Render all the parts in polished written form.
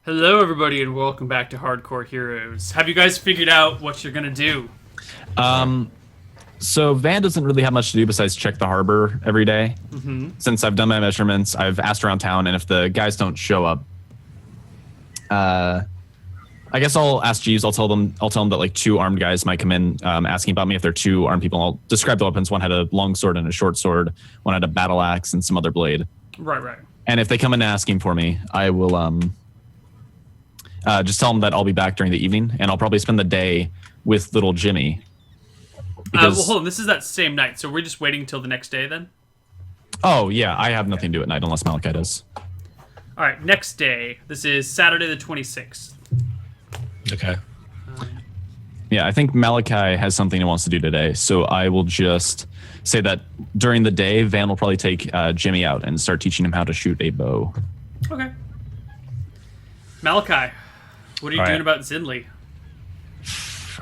Hello, everybody, and welcome back to Hardcore Heroes. Have you guys figured out what you're gonna do? So Van doesn't really have much to do besides check the harbor every day. Since I've done my measurements, I've asked around town, and if the guys don't show up, I guess I'll ask Jeeves. I'll tell them that like two armed guys might come in, asking about me if they're two armed people. I'll describe the weapons. One had a long sword and a short sword. One had a battle axe and some other blade. Right. And if they come in asking for me, I will just tell them that I'll be back during the evening, and I'll probably spend the day with little Jimmy. Well, hold on. This is that same night, so we're just waiting until the next day, then? Oh, yeah, I have nothing to do at night unless Malachi does. All right, next day. This is Saturday the 26th. Okay. Yeah, I think Malachi has something he wants to do today, so I will just say that during the day, Van will probably take Jimmy out and start teaching him how to shoot a bow. Okay. Malachi, what are you doing about Zinli?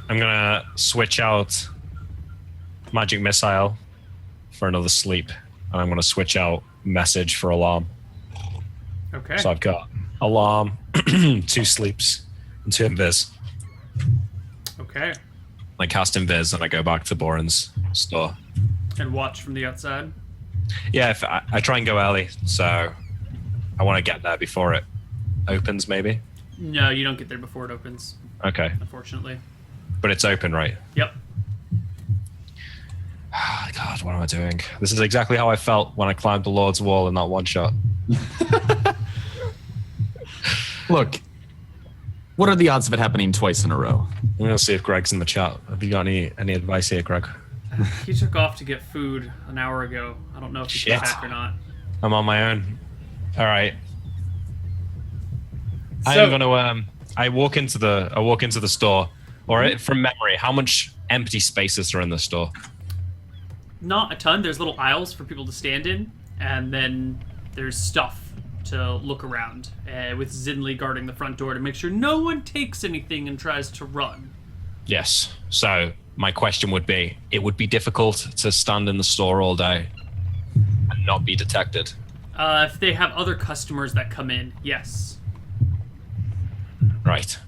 I'm going to switch out Magic Missile for another sleep, and I'm going to switch out Message for Alarm. Okay. So I've got Alarm, 2 sleeps, and 2 invis. Okay. I cast invis, and I go back to Boren's store. And watch from the outside? Yeah, if I try and go early, so I want to get there before it opens, maybe? No, you don't get there before it opens. Okay. Unfortunately. But it's open, right? Yep. God, what am I doing? This is exactly how I felt when I climbed the Lord's Wall in that one shot. Look, what are the odds of it happening twice in a row? I'm going to see if Greg's in the chat. Have you got any advice here, Greg? He took off to get food an hour ago. I don't know if he came back or not. I'm on my own. All right. So, I'm going to I walk into the store. Or from memory, how much empty spaces are in the store? not a ton. There's little aisles for people to stand in, and then there's stuff to look around, with Zinli guarding the front door to make sure no one takes anything and tries to run. Yes. So my question would be, it would be difficult to stand in the store all day and not be detected. If they have other customers that come in, yes. Right.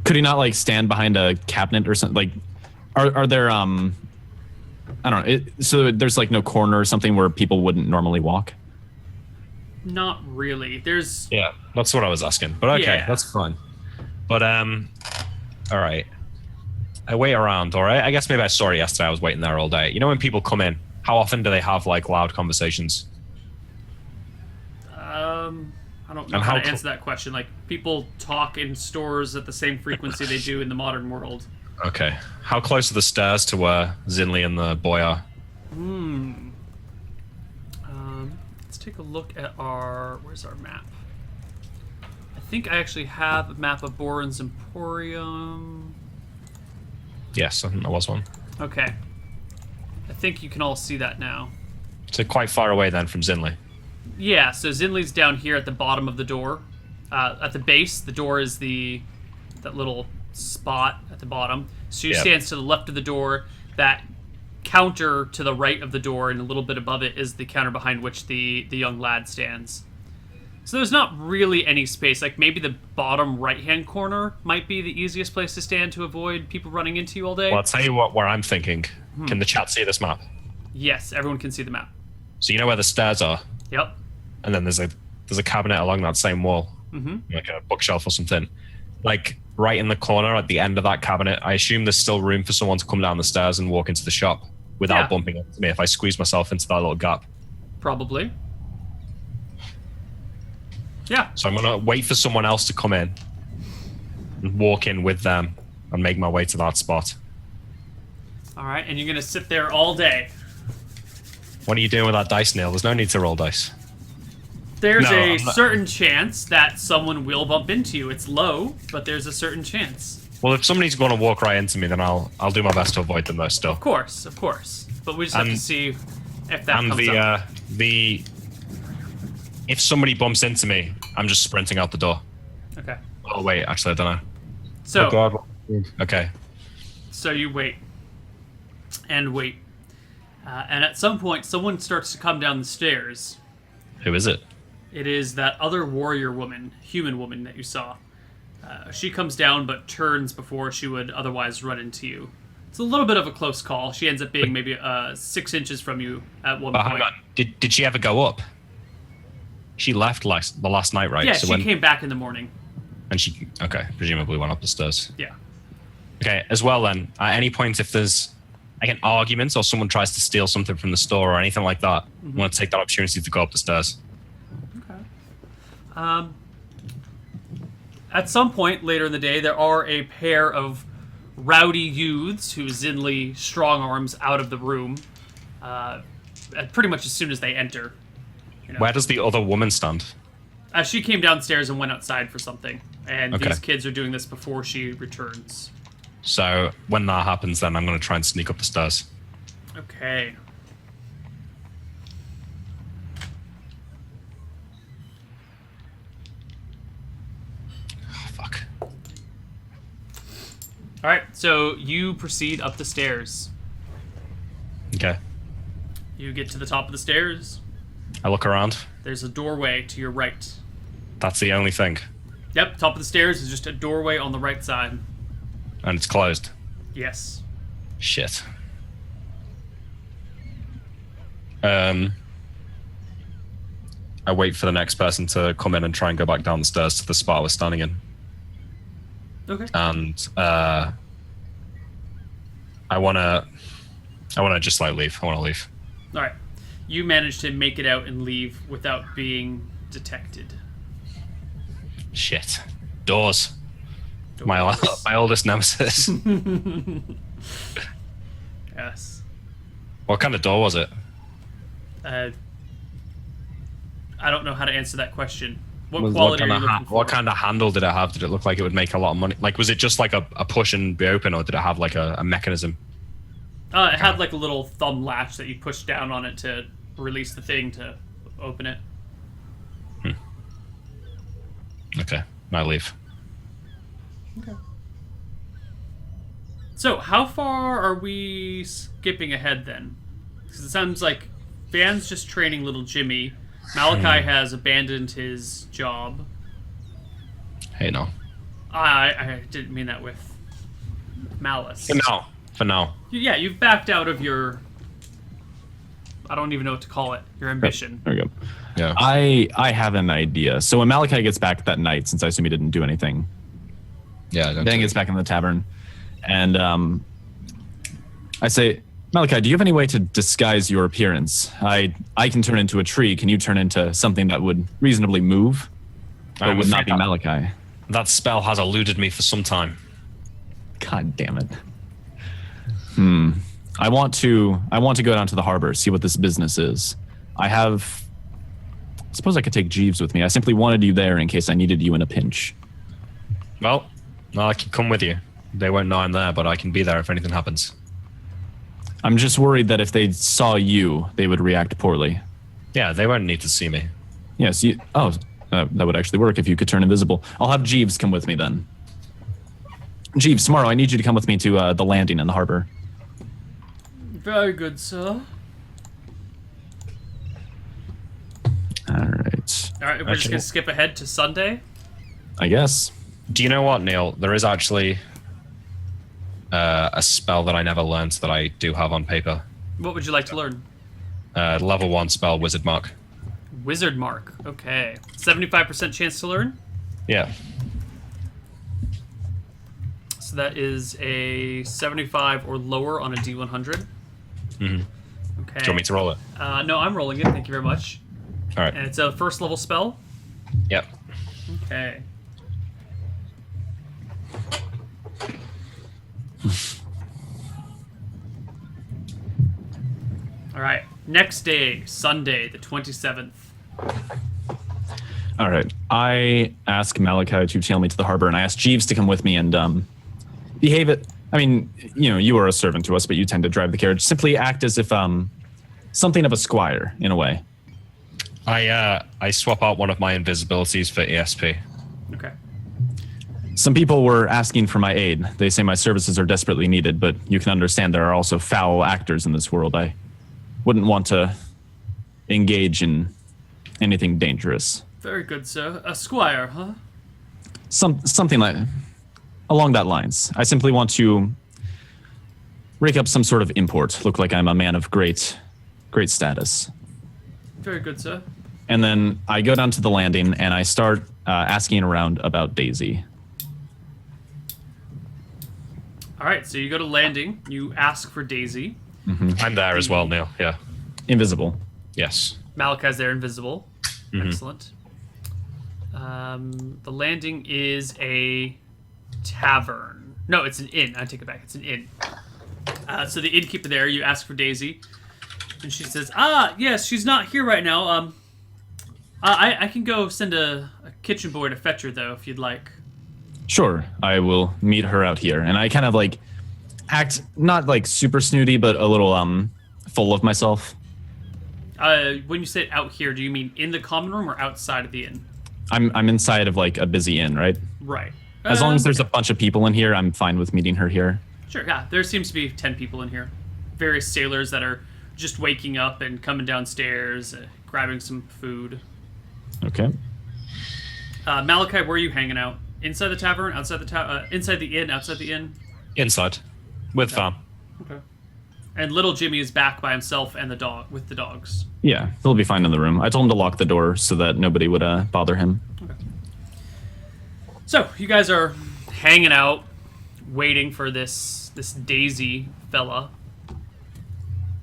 Could he not like stand behind a cabinet or something? Like, are there I don't know. So there's like no corner or something where people wouldn't normally walk. Not really. There's Yeah, that's what I was asking. But okay, Yeah. that's fine. But all right. I wait around, all right? I guess maybe I saw it yesterday. I was waiting there all day. You know when people come in, how often do they have like loud conversations? I don't know how to answer that question. Like, people talk in stores at the same frequency they do in the modern world. Okay. How close are the stairs to where Zinli and the boy are? Let's take a look at where's our map? I think I actually have a map of Boren's Emporium. Yes, I think there was one. Okay. I think you can all see that now. So quite far away then from Zinli. Yeah, so Zinli's down here at the bottom of the door. At the base, the door is that little spot at the bottom. So she stands to the left of the door. That counter to the right of the door and a little bit above it is the counter behind which the young lad stands. So there's not really any space. Like, maybe the bottom right-hand corner might be the easiest place to stand to avoid people running into you all day. Well, I'll tell you where I'm thinking. Can the chat see this map? Yes, everyone can see the map. So you know where the stairs are? Yep. And then there's a cabinet along that same wall, like a bookshelf or something. Like right in the corner at the end of that cabinet, I assume there's still room for someone to come down the stairs and walk into the shop without bumping into me if I squeeze myself into that little gap. Probably. Yeah. So I'm going to wait for someone else to come in and walk in with them and make my way to that spot. All right, and you're going to sit there all day. What are you doing with that dice, Neil? There's no need to roll dice. There's No, a I'm not- certain chance that someone will bump into you. It's low, but there's a certain chance. Well, if somebody's going to walk right into me, then I'll do my best to avoid them though still. Of course. But we just have to see if that And comes up. if somebody bumps into me, I'm just sprinting out the door. Okay. Oh wait, actually I don't know. So, Oh God. Okay. so you wait. And wait. And at some point, someone starts to come down the stairs. Who is it? It is that other warrior woman, human woman that you saw. She comes down but turns before she would otherwise run into you. It's a little bit of a close call. She ends up being maybe 6 inches from you at one point. Hang on. Did she ever go up? She left the last night, right? Yeah, so she came back in the morning. And she, okay, presumably went up the stairs. Yeah. Okay, as well then, at any point if there's like an argument or someone tries to steal something from the store or anything like that, I want to take that opportunity to go up the stairs. Okay. At some point later in the day, there are a pair of rowdy youths who Zinli strong arms out of the room pretty much as soon as they enter. You know. Where does the other woman stand? She came downstairs and went outside for something, and Okay. these kids are doing this before she returns. So when that happens, then I'm going to try and sneak up the stairs. Okay. Oh, fuck. All right, so you proceed up the stairs. Okay. You get to the top of the stairs. I look around. There's a doorway to your right. That's the only thing. Yep, top of the stairs is just a doorway on the right side. And it's closed. Yes. Shit. I wait for the next person to come in and try and go back down the stairs to the spot I was standing in. Okay. And I wanna just like leave. I wanna leave. All right. You manage to make it out and leave without being detected. Shit. Doors. My oldest nemesis. Yes. What kind of door was it? I don't know how to answer that question. What What quality kind are of you looking for? what kind of handle did it have? Did it look like it would make a lot of money? Like, was it just like a push and be open, or did it have like a mechanism? It had like a little thumb latch that you push down on it to release the thing to open it. Okay, I leave. Okay. So, how far are we skipping ahead then? Because it sounds like Van's just training little Jimmy. Malachi has abandoned his job. Hey, no. I didn't mean that with malice. For now. Yeah, you've backed out of your... I don't even know what to call it. Your ambition. There we go. Yeah. I have an idea. So when Malachi gets back that night, since I assume he didn't do anything, Yeah. Don't Dan do gets it. back in the tavern, and I say, Malachi, do you have any way to disguise your appearance? I can turn into a tree. Can you turn into something that would reasonably move, but I'm would not afraid be that- Malachi? That spell has eluded me for some time. God damn it. I want to go down to the harbor, see what this business is. I suppose I could take Jeeves with me. I simply wanted you there in case I needed you in a pinch. Well, I can come with you. They won't know I'm there, but I can be there if anything happens. I'm just worried that if they saw you, they would react poorly. Yeah, they won't need to see me. Yes, that would actually work if you could turn invisible. I'll have Jeeves come with me then. Jeeves, tomorrow I need you to come with me to the landing in the harbor. Very good, sir. All right. All right, we're just going to skip ahead to Sunday. I guess. Do you know what, Neil? There is actually a spell that I never learned that I do have on paper. What would you like to learn? Level 1 spell, Wizard Mark. Wizard Mark. Okay. 75% chance to learn? Yeah. So that is a 75 or lower on a D100. Mm-hmm. Okay. Do you want me to roll it? No, I'm rolling it. Thank you very much. All right. And it's a first level spell? Yep. Okay. All right. Next day, Sunday, the 27th. All right. I ask Malachi to tail me to the harbor, and I ask Jeeves to come with me and behave it. I mean, you are a servant to us, but you tend to drive the carriage. Simply act as if something of a squire, in a way. I swap out one of my invisibilities for ESP. Okay. Some people were asking for my aid. They say my services are desperately needed, but you can understand there are also foul actors in this world. I wouldn't want to engage in anything dangerous. Very good, sir. A squire, huh? Something like along that lines. I simply want to rake up some sort of import. Look like I'm a man of great status. Very good, sir. And then I go down to the landing and I start asking around about Daisy. All right, so you go to landing. You ask for Daisy. I'm there as well, Neil. Yeah. Invisible. Yes. Malachi's there, invisible. Excellent. The landing is a tavern. No, it's an inn. I take it back. It's an inn. So the innkeeper there, you ask for Daisy, and she says, yes, she's not here right now. I can go send a kitchen boy to fetch her, though, if you'd like. Sure, I will meet her out here. And I kind of like act not like super snooty, but a little full of myself. When you say out here, do you mean in the common room or outside of the inn? I'm inside of like a busy inn, right? Right. As long as there's a bunch of people in here, I'm fine with meeting her here. Sure, yeah. There seems to be 10 people in here. Various sailors that are just waking up and coming downstairs, grabbing some food. Okay. Malachi, where are you hanging out? Inside the tavern? Outside the inside the inn? Outside the inn? Inside. With Farm. Okay. And little Jimmy is back by himself and the dog with the dogs. Yeah, he'll be fine in the room. I told him to lock the door so that nobody would bother him. Okay. So you guys are hanging out, waiting for this Daisy fella.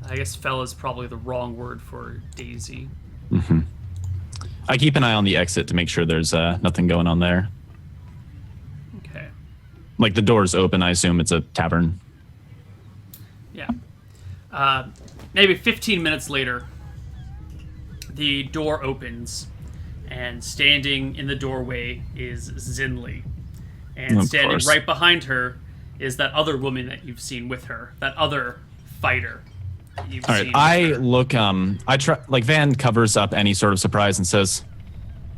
I guess fella is probably the wrong word for Daisy. I keep an eye on the exit to make sure there's nothing going on there. Okay. Like the door's open, I assume it's a tavern. Yeah. Maybe 15 minutes later, the door opens, and standing in the doorway is Zinli. And Of standing course. right behind her is that other woman that you've seen with her, that other fighter that you've All right, seen. I look. I try. Like Van covers up any sort of surprise and says,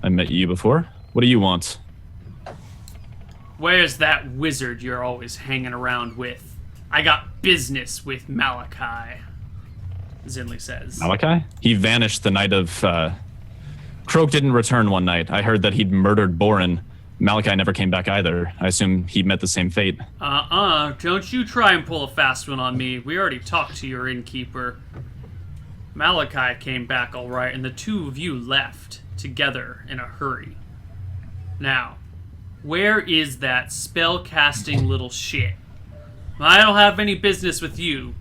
"I met you before. What do you want?" Where's that wizard you're always hanging around with? I got business with Malachi, Zinli says. Malachi? He vanished the night of. Croak didn't return one night. I heard that he'd murdered Borin. Malachi never came back either. I assume he met the same fate. Don't you try and pull a fast one on me. We already talked to your innkeeper. Malachi came back all right, and the two of you left together in a hurry. Now, where is that spell-casting little shit? I don't have any business with you,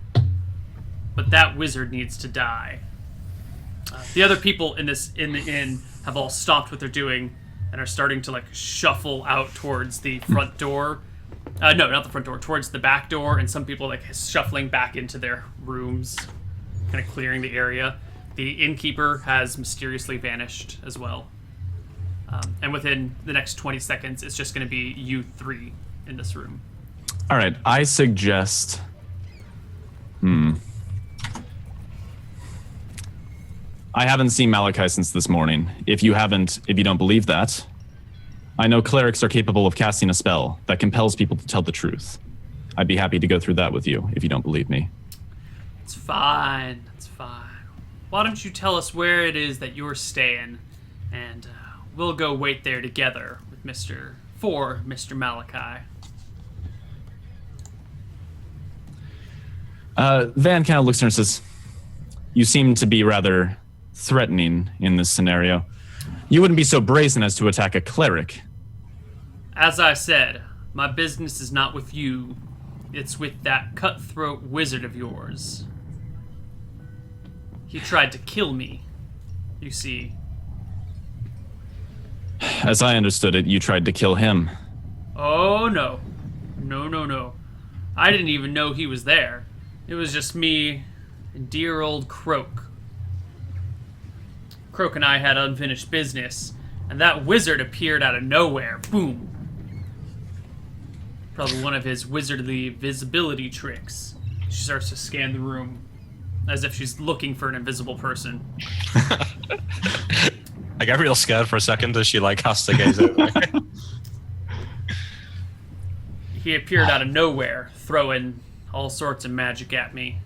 but that wizard needs to die. The other people in the inn have all stopped what they're doing and are starting to like shuffle out towards the front door. No, not the front door, towards the back door, and some people like shuffling back into their rooms, kind of clearing the area. The innkeeper has mysteriously vanished as well. And within the next 20 seconds, it's just going to be you three in this room. All right, I suggest. I haven't seen Malachi since this morning. If you don't believe that, I know clerics are capable of casting a spell that compels people to tell the truth. I'd be happy to go through that with you if you don't believe me. It's fine. It's fine. Why don't you tell us where it is that you're staying, and we'll go wait there together with Mr. Malachi. Van kind of looks at her and says, "You seem to be rather threatening in this scenario. You wouldn't be so brazen as to attack a cleric." As I said, my business is not with you. It's with that cutthroat wizard of yours. He tried to kill me, you see. As I understood it, you tried to kill him. Oh, no. No. I didn't even know he was there. It was just me and dear old Croak. Croak and I had unfinished business, and that wizard appeared out of nowhere. Boom. Probably one of his wizardly visibility tricks. She starts to scan the room as if she's looking for an invisible person. I get real scared for a second as she like has to gaze over. He appeared out of nowhere, throwing all sorts of magic at me.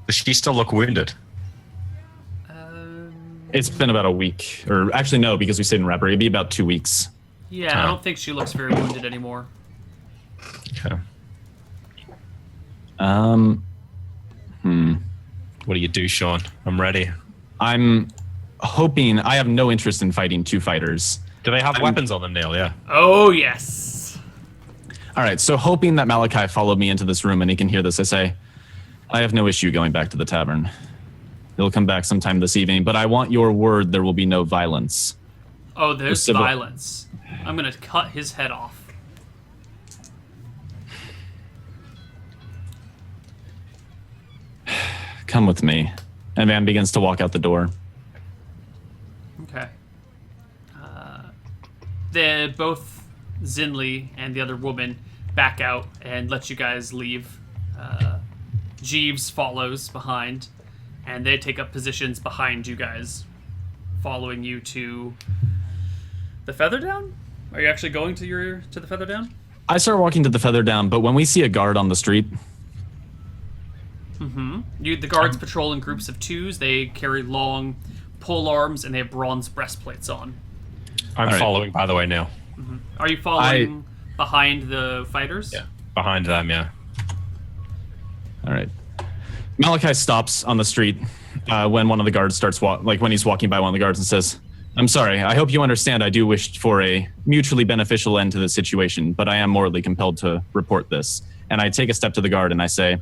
Does she still look wounded? It's been about a week. Or actually, no, because we stayed in Rapper. It'd be about 2 weeks. Yeah, I don't think she looks very wounded anymore. Okay. What do you do, Sean? I'm ready. I'm hoping... I have no interest in fighting 2 fighters. Do they have weapons on them, Neil? Yeah. Oh, yes. All right, so hoping that Malachi followed me into this room and he can hear this, I say, I have no issue going back to the tavern. He'll come back sometime this evening, but I want your word there will be no violence. Oh, there's violence. I'm going to cut his head off. Come with me. And Van begins to walk out the door. Okay. Both Zinli and the other woman back out and let you guys leave. Jeeves follows behind, and they take up positions behind you guys, following you to the Featherdown? Are you actually going to the Featherdown? I start walking to the Featherdown, but when we see a guard on the street... The guards patrol in groups of 2s. They carry long pole arms, and they have bronze breastplates on. I'm following, by the way, Neil. Are you following behind the fighters? Yeah, behind them, yeah. All right. Malachi stops on the street when one of the guards starts when he's walking by one of the guards and says, I'm sorry, I hope you understand I do wish for a mutually beneficial end to this situation, but I am morally compelled to report this. And I take a step to the guard and I say,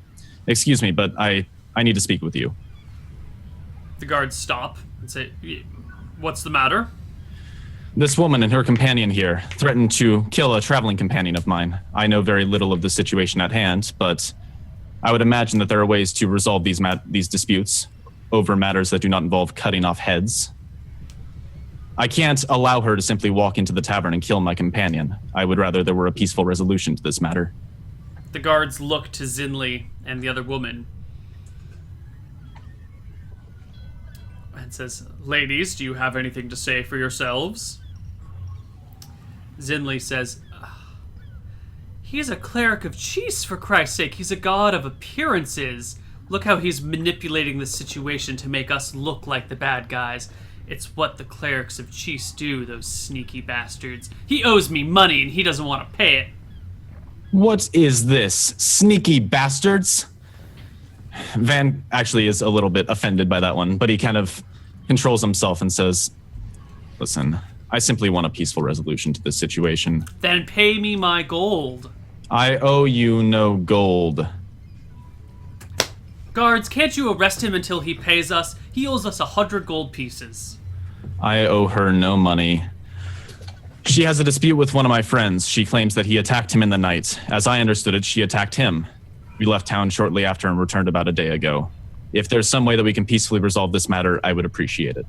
excuse me, but I need to speak with you. The guards stop and say, what's the matter? This woman and her companion here threatened to kill a traveling companion of mine. I know very little of the situation at hand, but I would imagine that there are ways to resolve these disputes over matters that do not involve cutting off heads. I can't allow her to simply walk into the tavern and kill my companion. I would rather there were a peaceful resolution to this matter. The guards look to Zinli and the other woman and says, ladies, do you have anything to say for yourselves? Zinli says, he's a cleric of Cheese, for Christ's sake. He's a god of appearances. Look how he's manipulating the situation to make us look like the bad guys. It's what the clerics of Cheese do, those sneaky bastards. He owes me money and he doesn't want to pay it. What is this? Sneaky bastards? Van actually is a little bit offended by that one, but he kind of controls himself and says, listen, I simply want a peaceful resolution to this situation. Then pay me my gold. I owe you no gold. Guards, can't you arrest him until he pays us? He owes us 100 gold pieces. I owe her no money. She has a dispute with one of my friends. She claims that he attacked him in the night. As I understood it, she attacked him. We left town shortly after and returned about a day ago. If there's some way that we can peacefully resolve this matter, I would appreciate it.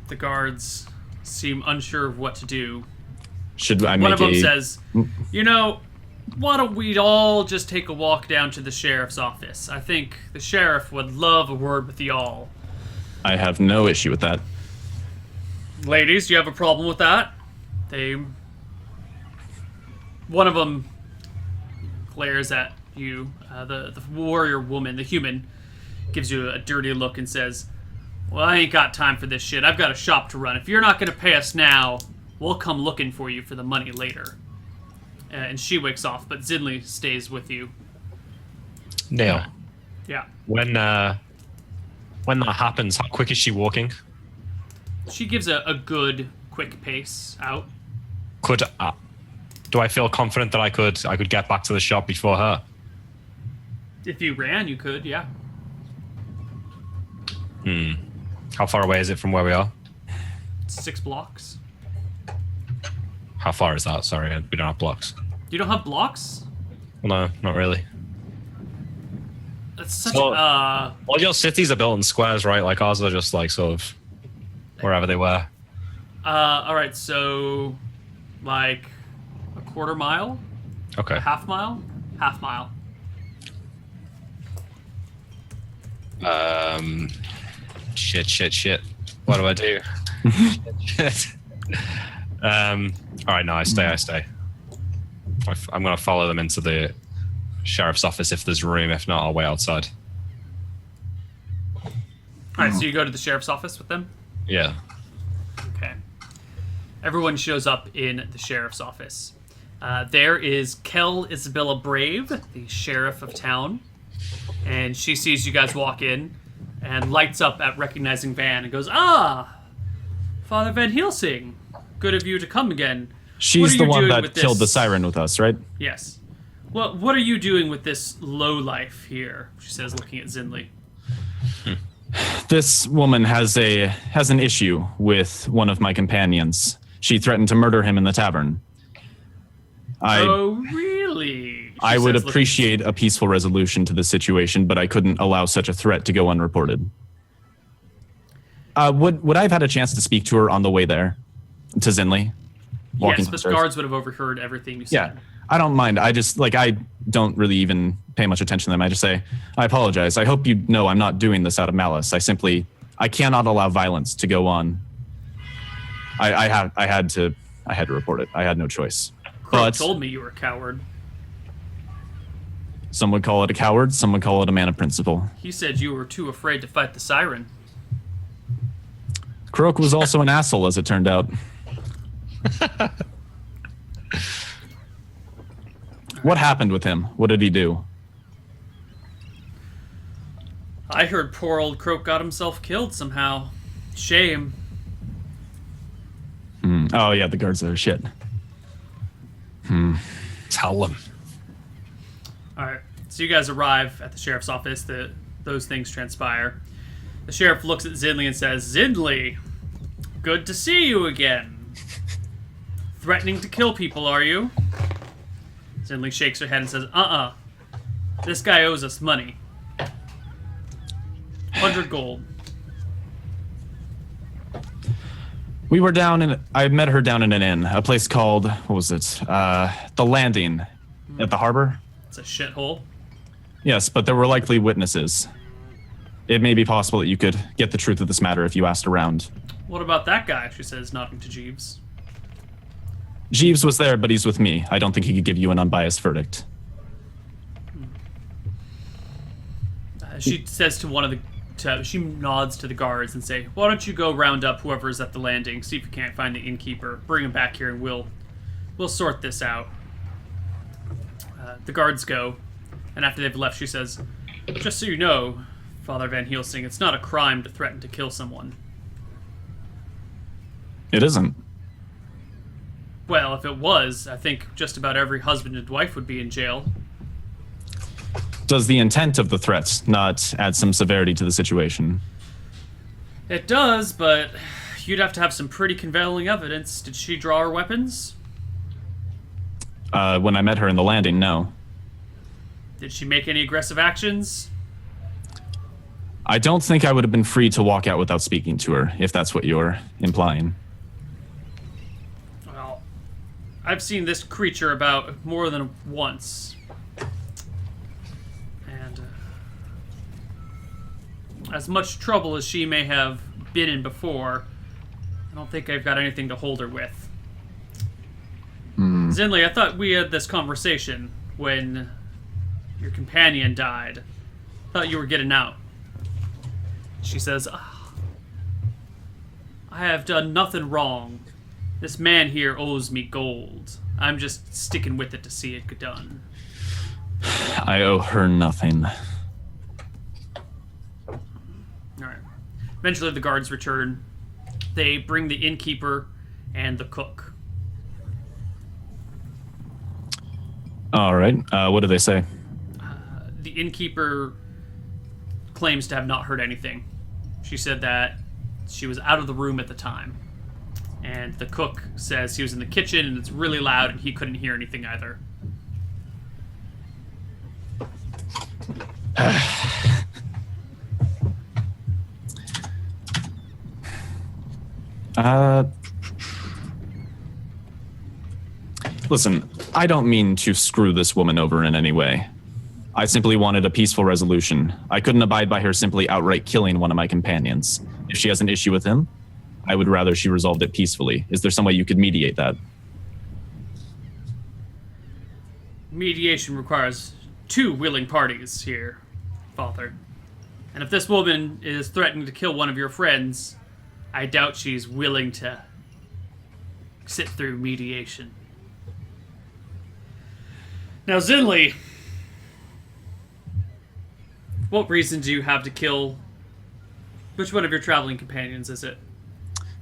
The guards seem unsure of what to do. Should I make One of them says, you know, why don't we all just take a walk down to the sheriff's office? I think the sheriff would love a word with y'all. I have no issue with that. Ladies, do you have a problem with that? One of them glares at you. The warrior woman, the human, gives you a dirty look and says, well, I ain't got time for this shit. I've got a shop to run. If you're not going to pay us now, we'll come looking for you for the money later. And she wakes off, but Zinli stays with you. Neil. Yeah. When that happens, how quick is she walking? She gives a good, quick pace out. Do I feel confident that I could get back to the shop before her? If you ran, you could, yeah. How far away is it from where we are? 6 blocks. How far is that? Sorry, we don't have blocks. You don't have blocks? Well, no, not really. That's such all your cities are built in squares, right? Like ours are just like sort of wherever they were. All right, so like a quarter mile? Okay. A half mile? Half mile. Shit. What do I do? Shit. All right, no, I stay. I'm going to follow them into the sheriff's office if there's room. If not, I'll wait outside. All right, so you go to the sheriff's office with them? Yeah. Okay. Everyone shows up in the sheriff's office. There is Kel Isabella Brave, the sheriff of town, and she sees you guys walk in and lights up at recognizing Van and goes, "Ah, Father Van Helsing, good of you to come again. She's the one that killed the siren with us, right? Yes. Well, what are you doing with this lowlife here?" She says, looking at Zinli. This woman has an issue with one of my companions. She threatened to murder him in the tavern. Oh, really? I would appreciate a peaceful resolution to the situation, but I couldn't allow such a threat to go unreported. Would I have had a chance to speak to her on the way there, to Zinli? Yes, but the guards would have overheard everything you said. Yeah, I don't mind. I just, I don't really even pay much attention to them. I just say, I apologize. I hope you know I'm not doing this out of malice. I cannot allow violence to go on. I had to report it. I had no choice. Crow told me you were a coward. Some would call it a coward. Some would call it a man of principle. He said you were too afraid to fight the siren. Croak was also an asshole, as it turned out. What happened with him? What did he do? I heard poor old Croak got himself killed somehow. Shame. Oh, yeah, the guards there. Shit. Tell them. Alright, so you guys arrive at the sheriff's office. Those things transpire. The sheriff looks at Zinli and says, "Zinli, good to see you again. Threatening to kill people, are you?" Zinli shakes her head and says, "This guy owes us money. 100 gold. We were I met her down in an inn, a place called, what was it? The Landing at the harbor. It's a shithole. Yes, but there were likely witnesses. It may be possible that you could get the truth of this matter if you asked around. What about that guy?" she says, nodding to Jeeves. Jeeves was there, but he's with me. I don't think he could give you an unbiased verdict. She says to one of the... she nods to the guards and say, "Why don't you go round up whoever's at the landing, see if you can't find the innkeeper, bring him back here, and we'll sort this out." The guards go, and after they've left, she says, "Just so you know, Father Van Helsing, it's not a crime to threaten to kill someone." It isn't. Well, if it was, I think just about every husband and wife would be in jail. Does the intent of the threats not add some severity to the situation? It does, but you'd have to have some pretty compelling evidence. Did she draw her weapons? When I met her in the Landing, no. Did she make any aggressive actions? I don't think I would have been free to walk out without speaking to her, if that's what you're implying. Well, I've seen this creature about more than once. And as much trouble as she may have been in before, I don't think I've got anything to hold her with. Zinli, I thought we had this conversation when your companion died. Thought you were getting out. She says, "I have done nothing wrong. This man here owes me gold. I'm just sticking with it to see it get done." I owe her nothing. Alright. Eventually the guards return. They bring the innkeeper and the cook. All right. What do they say? The innkeeper claims to have not heard anything. She said that she was out of the room at the time. And the cook says he was in the kitchen and it's really loud and he couldn't hear anything either. Listen, I don't mean to screw this woman over in any way. I simply wanted a peaceful resolution. I couldn't abide by her simply outright killing one of my companions. If she has an issue with him, I would rather she resolved it peacefully. Is there some way you could mediate that? Mediation requires two willing parties here, Father. And if this woman is threatening to kill one of your friends, I doubt she's willing to sit through mediation. Now, Zinli, what reason do you have to kill... Which one of your traveling companions is it?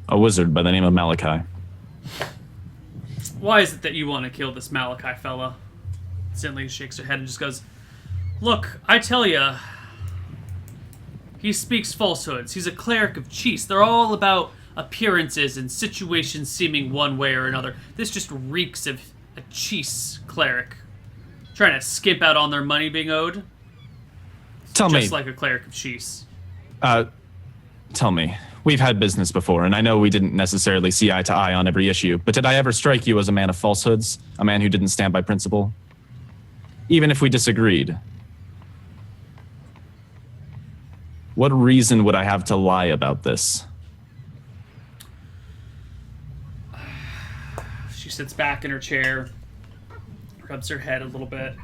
A wizard by the name of Malachi. Why is it that you want to kill this Malachi fella? Zinli shakes her head and just goes, look, I tell ya, he speaks falsehoods. He's a cleric of cheese. They're all about appearances and situations seeming one way or another. This just reeks of a cheese cleric. Trying to skimp out on their money being owed. Tell me. Just like a cleric of cheese. Tell me. We've had business before, and I know we didn't necessarily see eye to eye on every issue, but did I ever strike you as a man of falsehoods? A man who didn't stand by principle? Even if we disagreed. What reason would I have to lie about this? She sits back in her chair, rubs her head a little bit.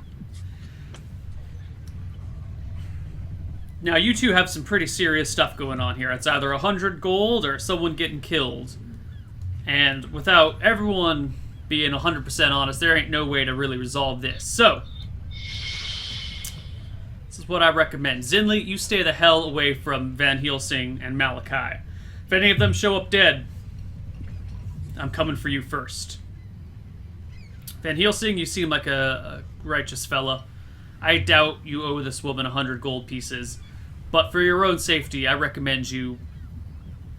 Now, you two have some pretty serious stuff going on here. It's either 100 gold or someone getting killed. And without everyone being 100% honest, there ain't no way to really resolve this. So, this is what I recommend. Zinli, you stay the hell away from Van Helsing and Malachi. If any of them show up dead, I'm coming for you first. Van Helsing, you seem like a righteous fella. I doubt you owe this woman 100 gold pieces. But for your own safety, I recommend you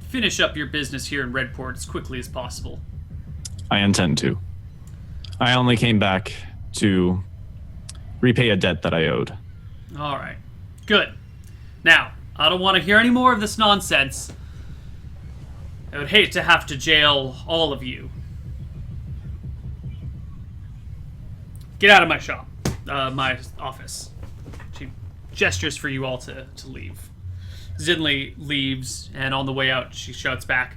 finish up your business here in Redport as quickly as possible. I intend to. I only came back to repay a debt that I owed. All right. Good. Now, I don't want to hear any more of this nonsense. I would hate to have to jail all of you. Get out of my shop. My office. She gestures for you all to leave. Zinli leaves, and on the way out, she shouts back,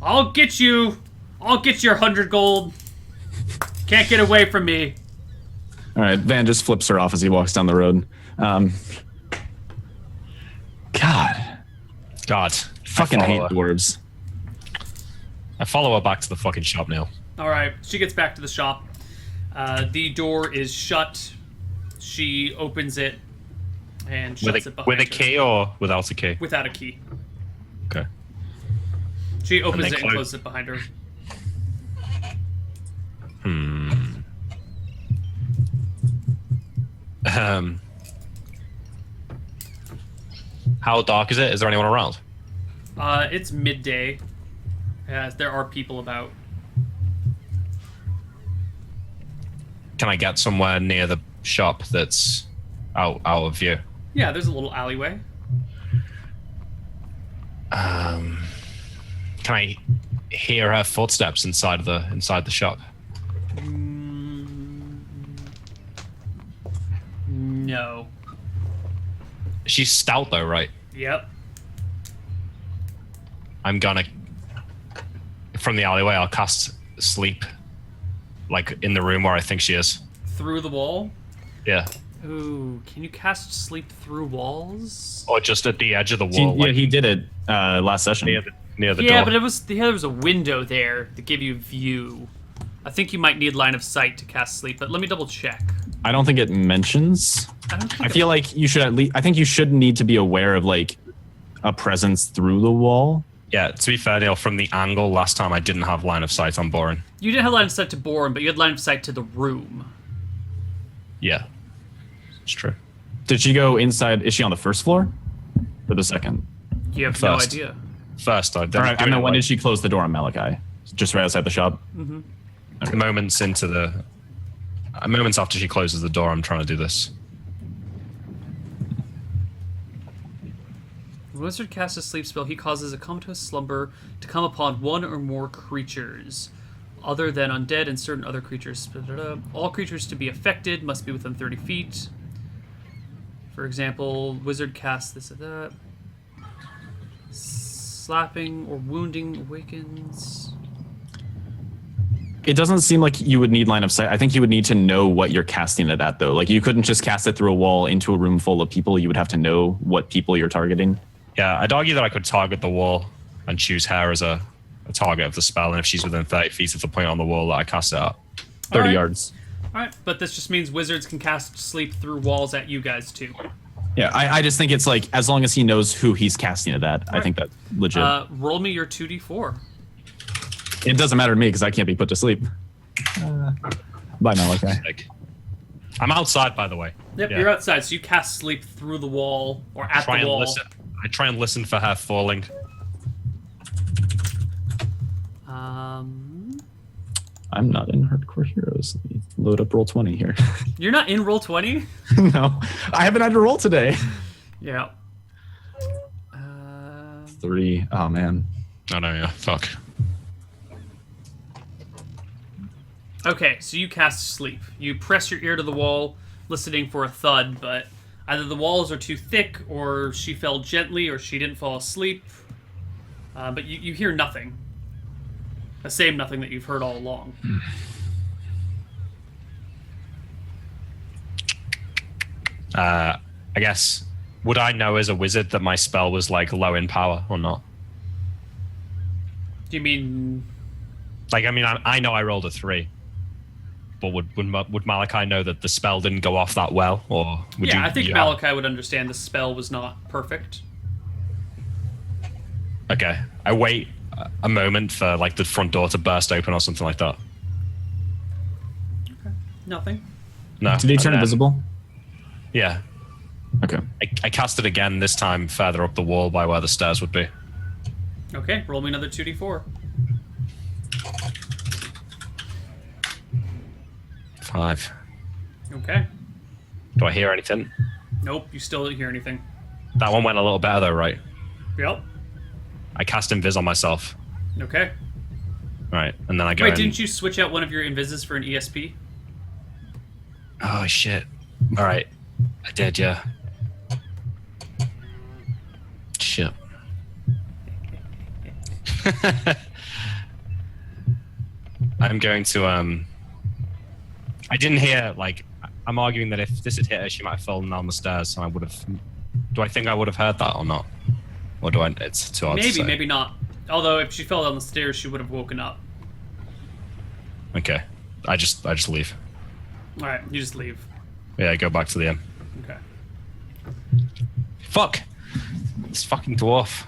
I'll get you! I'll get your 100 gold! Can't get away from me! Alright, Van just flips her off as he walks down the road. God. Fucking hate dwarves. I follow her back to the fucking shop now. Alright, she gets back to the shop. The door is shut. She opens it and shuts it behind with a her. key or without a key? Without a key. Okay. She opens it and closes it behind her. How dark is it? Is there anyone around? It's midday. There are people about. Can I get somewhere near the shop that's out of view? Yeah, there's a little alleyway. Can I hear her footsteps inside the shop? No. She's stout though, right? Yep. I'm gonna, from the alleyway, I'll cast sleep, like in the room where I think she is. Through the wall? Yeah. Ooh, can you cast sleep through walls? Or just at the edge of the wall. Yeah, he did it last session. Near the door. Yeah, but there was a window there that gave you view. I think you might need line of sight to cast sleep, but let me double check. I don't think it mentions. I feel like you should at least. I think you should need to be aware of like a presence through the wall. Yeah, to be fair, Neil, from the angle last time I didn't have line of sight on Boren. You didn't have line of sight to Boren, but you had line of sight to the room. Yeah, it's true. Did she go inside? Is she on the first floor or the second? You have First. no idea. First, I did. All right, I know. When did she close the door on Malachi? Just right outside the shop. Mm-hmm. Okay. Moments after she closes the door, I'm trying to do this. When a wizard casts a sleep spell, he causes a comatose slumber to come upon one or more creatures, other than undead and certain other creatures. All creatures to be affected must be within 30 feet. For example, wizard casts this or that. Slapping or wounding awakens. It doesn't seem like you would need line of sight. I think you would need to know what you're casting it at, though. Like, you couldn't just cast it through a wall into a room full of people. You would have to know what people you're targeting. Yeah, I'd argue that I could target the wall and choose her as a target of the spell, and if she's within 30 feet of the point on the wall that I cast it at. 30 yards. All right, but this just means wizards can cast sleep through walls at you guys, too. Yeah, I just think it's like, as long as he knows who he's casting it at, I think that's legit. Roll me your 2d4. It doesn't matter to me because I can't be put to sleep. Bye, Malachi. I'm outside, by the way. Yep, you're outside, so you cast sleep through the wall, or at the wall. I try and listen for her falling. I'm not in Hardcore Heroes. Let me load up Roll20 here. You're not in Roll20? No, I haven't had to roll today. Yeah. 3. Oh, man. Oh, no, yeah. Fuck. Okay, so you cast sleep. You press your ear to the wall, listening for a thud, but either the walls are too thick, or she fell gently, or she didn't fall asleep. But you hear nothing. The same nothing that you've heard all along. I guess, would I know as a wizard that my spell was, like, low in power or not? Do you mean... Like, I mean, I know I rolled a 3. But would Malachi know that the spell didn't go off that well? Or would I think Malachi would understand the spell was not perfect. Okay. I wait a moment for, like, the front door to burst open or something like that. Okay. Nothing. No. Did he turn invisible? Yeah. Okay. I cast it again, this time further up the wall by where the stairs would be. Okay, roll me another 2d4. 5. Okay. Do I hear anything? Nope, you still didn't hear anything. That one went a little better though, right? Yep. I cast Invis on myself. Okay. Right, and then I go Wait, in. didn't you switch out one of your invises for an ESP? Oh, shit. Alright. I did, yeah. Shit. I'm going to, I didn't hear, like, I'm arguing that if this had hit her, she might have fallen down the stairs, and I would have... Do I think I would have heard that or not? Or do I... It's too hard to say. Maybe, maybe not. Although, if she fell down the stairs, she would have woken up. Okay. I just leave. Alright, you just leave. Yeah, go back to the inn. Okay. Fuck! This fucking dwarf.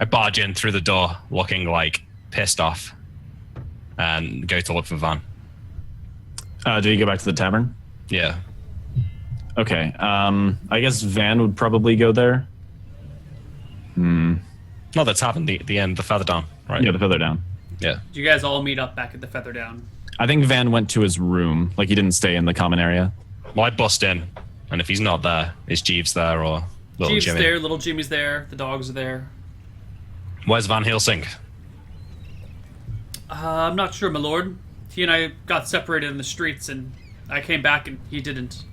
I barge in through the door, looking, like, pissed off, and go to look for Van. Did you go back to the tavern? Yeah. Okay. I guess Van would probably go there. Not the tavern, the end, the further down, right? Yeah, the further down. Yeah. Do you guys all meet up back at the Feather Down? I think Van went to his room. Like, he didn't stay in the common area. Well, I bust in, and if he's not there, is Jeeves there or little Jeeves Jimmy? there, little Jimmy's there, the dogs are there. Where's Van Helsing? I'm not sure, my lord. He and I got separated in the streets, and I came back and he didn't.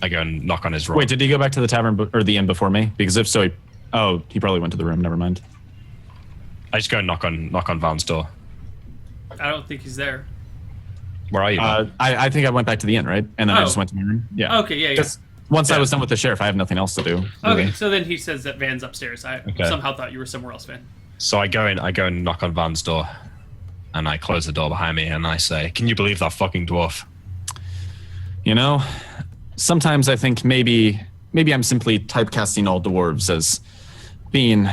I go and knock on his door. Wait, did he go back to the tavern or the inn before me? Because if so, he probably went to the room. Never mind. I just go and knock on Van's door. I don't think he's there. Where are you? I think I went back to the inn, right? And then I just went to my room. Yeah. Okay, yeah. Because once I was done with the sheriff, I have nothing else to do. Okay, so then he says that Van's upstairs. I somehow thought you were somewhere else, Van. So I go and knock on Van's door, and I close the door behind me, and I say, "Can you believe that fucking dwarf?" You know, sometimes I think maybe I'm simply typecasting all dwarves as being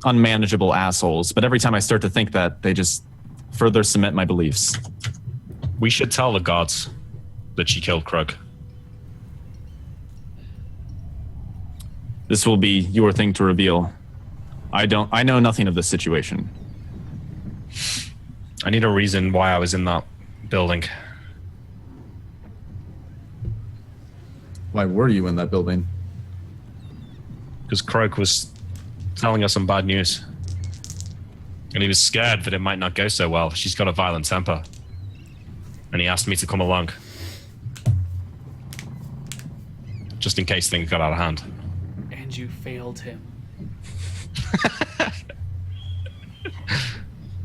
unmanageable assholes, but every time I start to think that, they just further cement my beliefs. We should tell the gods that she killed Krug. This will be your thing to reveal. I know nothing of this situation. I need a reason why I was in that building. Why were you in that building? Because Krug was telling us some bad news. And he was scared that it might not go so well. She's got a violent temper. And he asked me to come along. Just in case things got out of hand. And you failed him.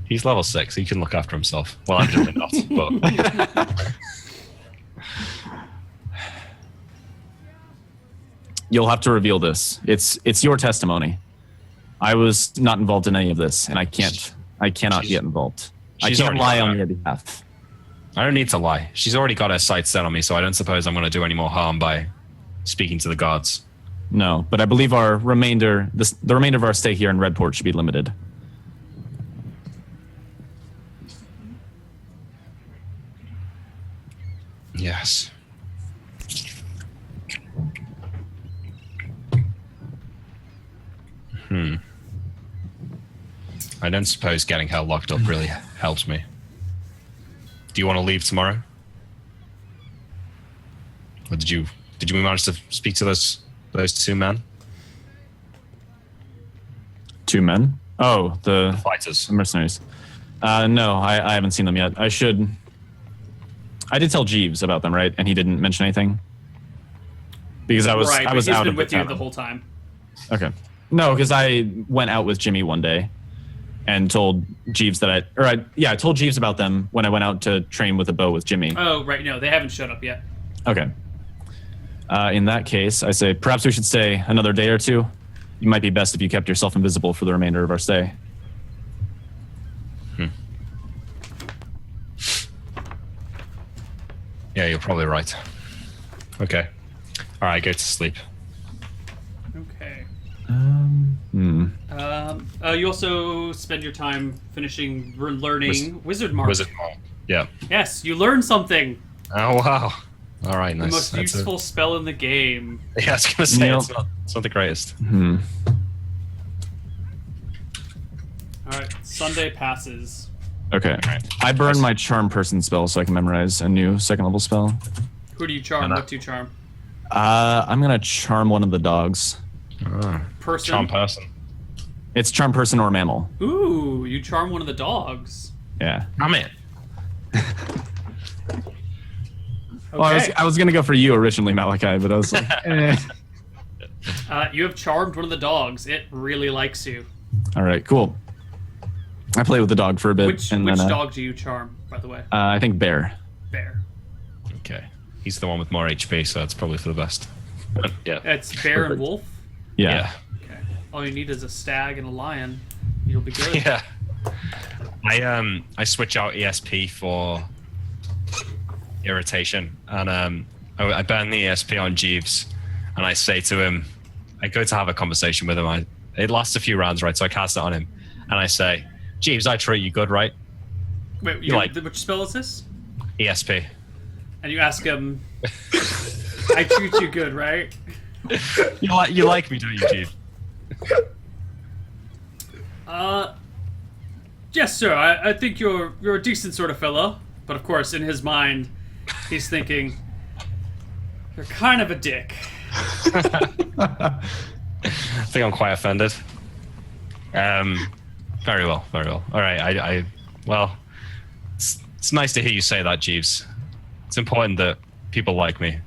He's level 6. He can look after himself. Well, I'm just not, but You'll have to reveal this. It's your testimony. I was not involved in any of this, and I cannot get involved. I she's can't already lie got on that. your behalf. I don't need to lie. She's already got her sights set on me, so I don't suppose I'm going to do any more harm by speaking to the guards. No, but I believe the remainder of our stay here in Redport should be limited. Yes. I don't suppose getting her locked up really helps me. Do you want to leave tomorrow? Or did you manage to speak to those two men? 2 men? Oh, the Fighters. mercenaries. No, I haven't seen them yet. I did tell Jeeves about them, right? And he didn't mention anything? Because I was right, I was but he's out been of with the you town. the whole time. Okay. No, because I went out with Jimmy one day and told Jeeves that I told Jeeves about them when I went out to train with a bow with Jimmy. Oh, right. No, they haven't showed up yet. Okay. In that case, I say perhaps we should stay another day or two. It might be best if you kept yourself invisible for the remainder of our stay. Yeah, you're probably right. Okay. All right, go to sleep. Okay. Hmm. You also spend your time finishing learning Wizard Mark. Wizard Mark. Yeah. Yes, you learned something. Oh, wow. All right, The nice. most useful spell in the game. Yeah, I was going to say, Neil. it's not the greatest. Hmm. All right, Sunday passes. Okay. I burned my charm person spell so I can memorize a new 2nd level spell. Who do you charm? What do you charm? I'm gonna charm one of the dogs. Person. Charm person. It's charm person or mammal. Ooh, you charm one of the dogs. Yeah. I'm in. Okay. Well, I was gonna go for you originally, Malachi, but I was like, eh. You have charmed one of the dogs. It really likes you. All right, cool. I played with the dog for a bit, Which and then dog do you charm, by the way? I think Bear. Bear. Okay. He's the one with more HP, so that's probably for the best. Yeah. It's Bear and Wolf. Yeah. Okay. All you need is a stag and a lion. You'll be good. Yeah. I switch out ESP for irritation, and I burn the ESP on Jeeves, and I say to him, I go to have a conversation with him. It lasts a few rounds, right? So I cast it on him, and I say, Jeeves, I treat you good, right? Wait, which spell is this? ESP. And you ask him, I treat you good, right? You like me, don't you, Jeeves? Yes, sir. I think you're a decent sort of fellow. But of course, in his mind, he's thinking, you're kind of a dick. I think I'm quite offended. Very well, very well. All right, well, it's nice to hear you say that, Jeeves. It's important that people like me.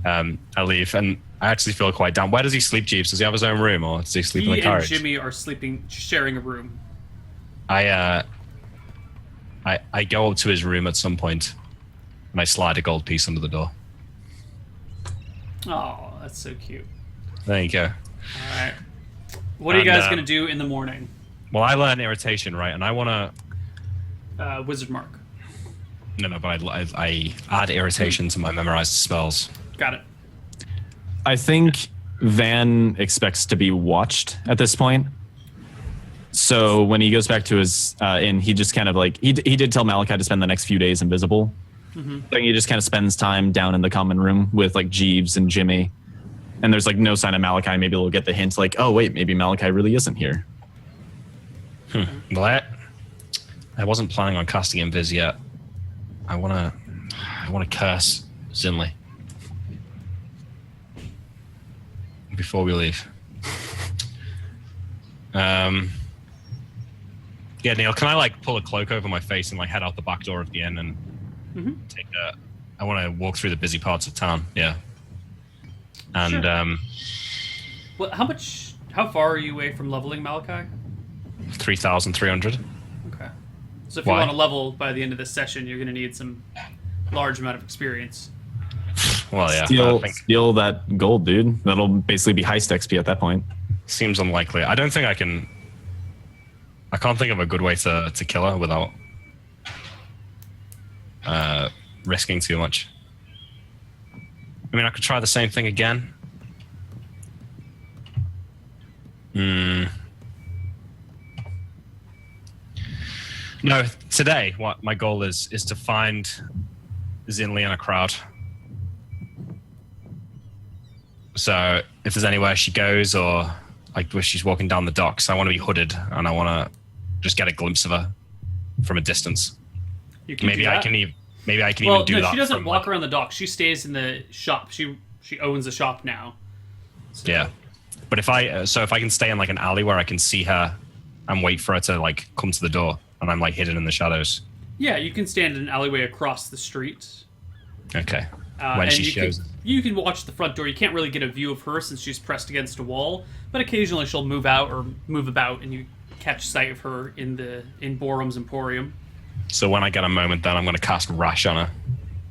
I leave, and I actually feel quite down. Where does he sleep, Jeeves? Does he have his own room, or does he sleep in the He carriage? and Jimmy are sharing a room. I go up to his room at some point, and I slide a gold piece under the door. Oh, that's so cute. There you go. All right. What are you guys going to do in the morning? Well, I learned irritation, right? And I want to... Wizard Mark. No, but I add irritation to my memorized spells. Got it. I think Van expects to be watched at this point. So when he goes back to his inn, he just kind of like... He did tell Malachi to spend the next few days invisible. Mm-hmm. I think he just kind of spends time down in the common room with like Jeeves and Jimmy. And there's like no sign of Malachi. Maybe they'll get the hint like, oh wait, maybe Malachi really isn't here. Well, I wasn't planning on casting Invis yet. I wanna curse Zinli before we leave. Yeah, Neil, can I like pull a cloak over my face and like head out the back door of the inn and take a? I want to walk through the busy parts of town. Yeah. And sure. Well, how far are you away from leveling Malachi? 3,300. Okay. So if you Why? want to level by the end of this session, you're going to need some large amount of experience. Well, yeah. I think Steal that gold, dude. That'll basically be heist XP at that point. seems unlikely. I don't think I can. I can't think of a good way to kill her without risking too much. I mean, I could try the same thing again. No, today, what my goal is to find Zinli in a crowd. So if there's anywhere she goes, or like where she's walking down the docks, I want to be hooded and I want to just get a glimpse of her from a distance. You can Maybe do I that. can even Well, do no, that. she doesn't from, walk like, around the dock. She stays in the shop. She owns the shop now. So, Yeah, but if I can stay in like an alley where I can see her and wait for her to like come to the door, and I'm like hidden in the shadows. Yeah, you can stand in an alleyway across the street. Okay. When and she you shows. you can watch the front door. You can't really get a view of her since she's pressed against a wall, but occasionally she'll move out or move about, and you catch sight of her in Borum's Emporium. So when I get a moment, then I'm going to cast Rash on her,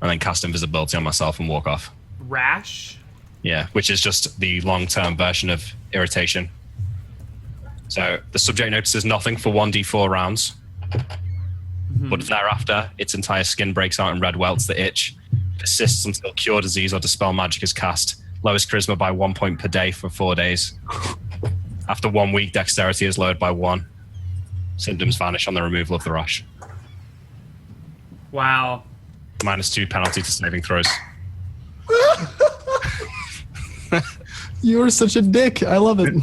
and then cast Invisibility on myself and walk off. Rash? Yeah, which is just the long-term version of Irritation. So the subject notices nothing for 1d4 rounds, but thereafter, its entire skin breaks out in red welts that itch, persists until Cure Disease or Dispel Magic is cast, lowers Charisma by 1 point per day for 4 days. After 1 week, Dexterity is lowered by 1. Symptoms vanish on the removal of the rash. Wow. -2 penalty to saving throws. You're such a dick. I love it.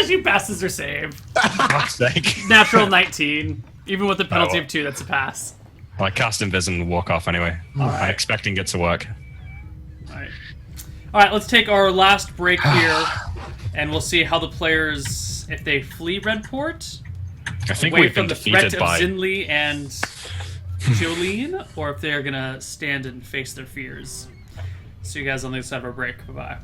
She passes her save. For fuck's sake. Natural 19. Even with the penalty well. of 2, that's a pass. Well, I cast Invis and walk off anyway. I'm expecting it to work. All right, let's take our last break here, and we'll see how the players, if they flee Redport, I think away we've from been the threat defeated of by... Zinli and Jolene, or if they're going to stand and face their fears. See you guys on the other side of our break. Bye-bye.